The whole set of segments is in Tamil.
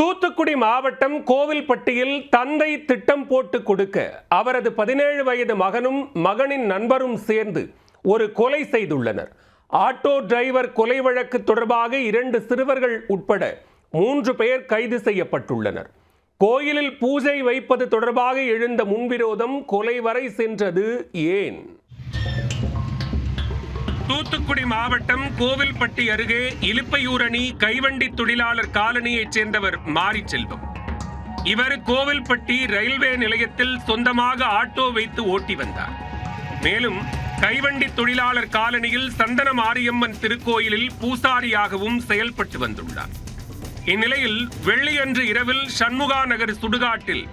தூத்துக்குடி மாவட்டம் கோவில்பட்டியில் தந்தை திட்டம் போட்டு கொடுக்க அவரது 17 வயது மகனும் மகனின் நண்பரும் சேர்ந்து ஒரு கொலை செய்துள்ளனர். ஆட்டோ டிரைவர் கொலை வழக்கு தொடர்பாக 2 சிறுவர்கள் உட்பட 3 பேர் கைது செய்யப்பட்டுள்ளனர். கோயிலில் பூஜை வைப்பது தொடர்பாக எழுந்த முன்விரோதம் கொலை வரை சென்றது ஏன்? தூத்துக்குடி மாவட்டம் கோவில்பட்டி அருகே இலுப்பையூரணி கைவண்டி தொழிலாளர் காலனியைச் சேர்ந்தவர் மாரிச்செல்வம். இவர் கோவில்பட்டி ரயில்வே நிலையத்தில் சொந்தமாக ஆட்டோ வைத்து ஓட்டி வந்தார். மேலும் கைவண்டி தொழிலாளர் காலனியில் சந்தன மாரியம்மன் திருக்கோயிலில் பூசாரியாகவும் செயல்பட்டு வந்துள்ளார். இந்நிலையில் வெள்ளியன்று இரவில் சண்முகா நகர் சுடுகாட்டில்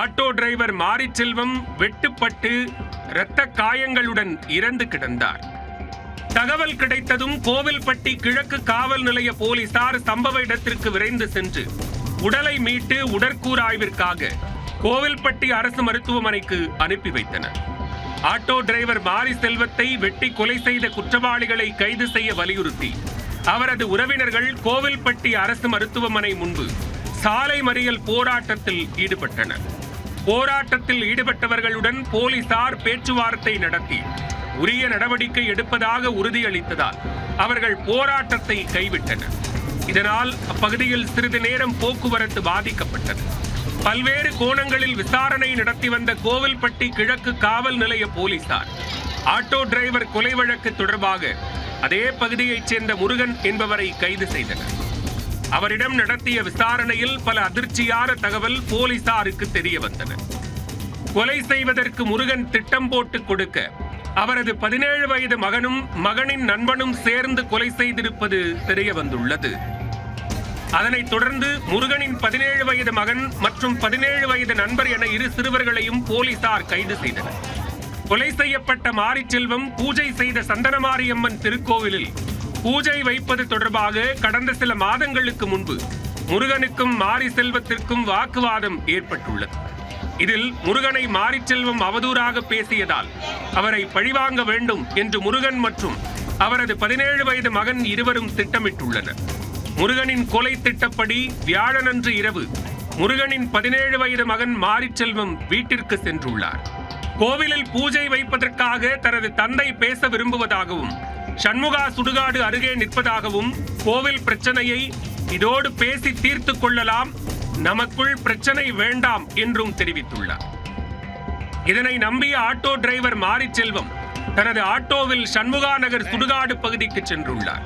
ஆட்டோ டிரைவர் மாரிச்செல்வம் வெட்டுப்பட்டு இரத்த காயங்களுடன் இறந்து கிடந்தார். தகவல் கிடைத்ததும் கோவில்பட்டி கிழக்கு காவல் நிலைய போலீசார் சம்பவ இடத்திற்கு விரைந்து சென்று உடலை மீட்டு உடற்கூறாய்விற்காக கோவில்பட்டி அரசு மருத்துவமனைக்கு அனுப்பி வைத்தனர். ஆட்டோ டிரைவர் மாரிசெல்வத்தை வெட்டி கொலை செய்த குற்றவாளிகளை கைது செய்ய வலியுறுத்தி அவரது உறவினர்கள் கோவில்பட்டி அரசு மருத்துவமனை முன்பு சாலை மறியல் போராட்டத்தில் ஈடுபட்டனர். போராட்டத்தில் ஈடுபட்டவர்களுடன் போலீசார் பேச்சுவார்த்தை நடத்தி உரிய நடவடிக்கை எடுப்பதாக உறுதியளித்ததால் அவர்கள் போராட்டத்தை கைவிட்டனர். இதனால் அப்பகுதியில் சிறிது நேரம் போக்குவரத்து பாதிக்கப்பட்டது. பல்வேறு கோணங்களில் விசாரணை நடத்தி வந்த கோவில்பட்டி கிழக்கு காவல் நிலைய போலீசார் ஆட்டோ டிரைவர் கொலை வழக்கு தொடர்பாக அதே பகுதியைச் சேர்ந்த முருகன் என்பவரை கைது செய்தனர். அவரிடம் நடத்திய விசாரணையில் பல அதிர்ச்சியான தகவல் போலீசாருக்கு தெரிய வந்தன. கொலை செய்வதற்கு முருகன் திட்டம் போட்டு கொடுக்க அவரது 17 வயது மகனும் மகனின் நண்பனும் சேர்ந்து கொலை செய்திருப்பது தெரிய வந்துள்ளது. அதனைத் தொடர்ந்து முருகனின் 17 வயது மகன் மற்றும் 17 வயது நண்பர் என 2 சிறுவர்களையும் போலீசார் கைது செய்தனர். கொலை செய்யப்பட்ட மாரிச்செல்வம் பூஜை செய்த சந்தனமாரியம்மன் திருக்கோவிலில் பூஜை வைப்பது தொடர்பாக கடந்த சில மாதங்களுக்கு முன்பு முருகனுக்கும் மாரிசெல்வத்திற்கும் வாக்குவாதம் ஏற்பட்டுள்ளது. இதில் முருகனை மாரிச்செல்வம் அவதூறாக பேசியதால் அவரை பழிவாங்க வேண்டும் என்று முருகன் மற்றும் அவரது 17 வயது மகன் இருவரும் திட்டமிட்டுள்ளனர். முருகனின் கொலை திட்டப்படி வியாழனன்று இரவு முருகனின் 17 வயது மகன் மாரிச்செல்வம் வீட்டிற்கு சென்றுள்ளார். கோவிலில் பூஜை வைப்பதற்காக தனது தந்தை பேச விரும்புவதாகவும் சண்முகா சுடுகாடு அருகே நிற்பதாகவும் கோவில் பிரச்சனையை இதோடு பேசி தீர்த்து கொள்ளலாம், நமக்குள் பிரச்சனை வேண்டாம் என்றும் தெரிவித்துள்ளார். இதனை நம்பிய ஆட்டோ டிரைவர் மாரிச்செல்வம் தனது ஆட்டோவில் சண்முகா நகர் சுடுகாடு பகுதிக்கு சென்றுள்ளார்.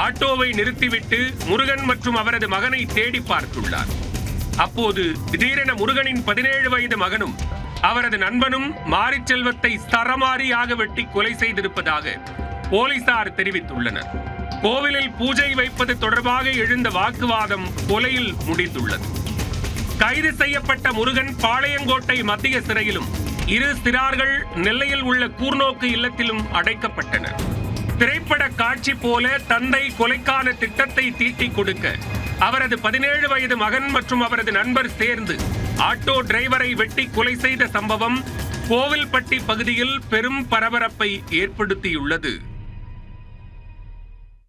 ஆட்டோவை நிறுத்திவிட்டு முருகன் மற்றும் அவரது மகனை தேடி பார்த்துள்ளார். அப்போது திடீரென முருகனின் 17 வயது மகனும் அவரது நண்பனும் மாரிச்செல்வத்தை சரமாரியாக வெட்டி கொலை செய்திருப்பதாக போலீசார் தெரிவித்துள்ளனர். கோவிலில் பூஜை வைப்பது தொடர்பாக எழுந்த வாக்குவாதம் கொலையில் முடிந்துள்ளது. கைது செய்யப்பட்ட முருகன் பாளையங்கோட்டை மத்திய சிறையிலும் 2 சிறார்கள் நெல்லையில் உள்ள கூர்நோக்கு இல்லத்திலும் அடைக்கப்பட்டனர். திரைப்பட காட்சி போல தந்தை கொலைக்கான திட்டத்தை தீட்டிக் கொடுக்க அவரது 17 வயது மகன் மற்றும் அவரது நண்பர் சேர்ந்து ஆட்டோ டிரைவரை வெட்டி கொலை செய்த சம்பவம் கோவில்பட்டி பகுதியில் பெரும் பரபரப்பை ஏற்படுத்தியுள்ளது.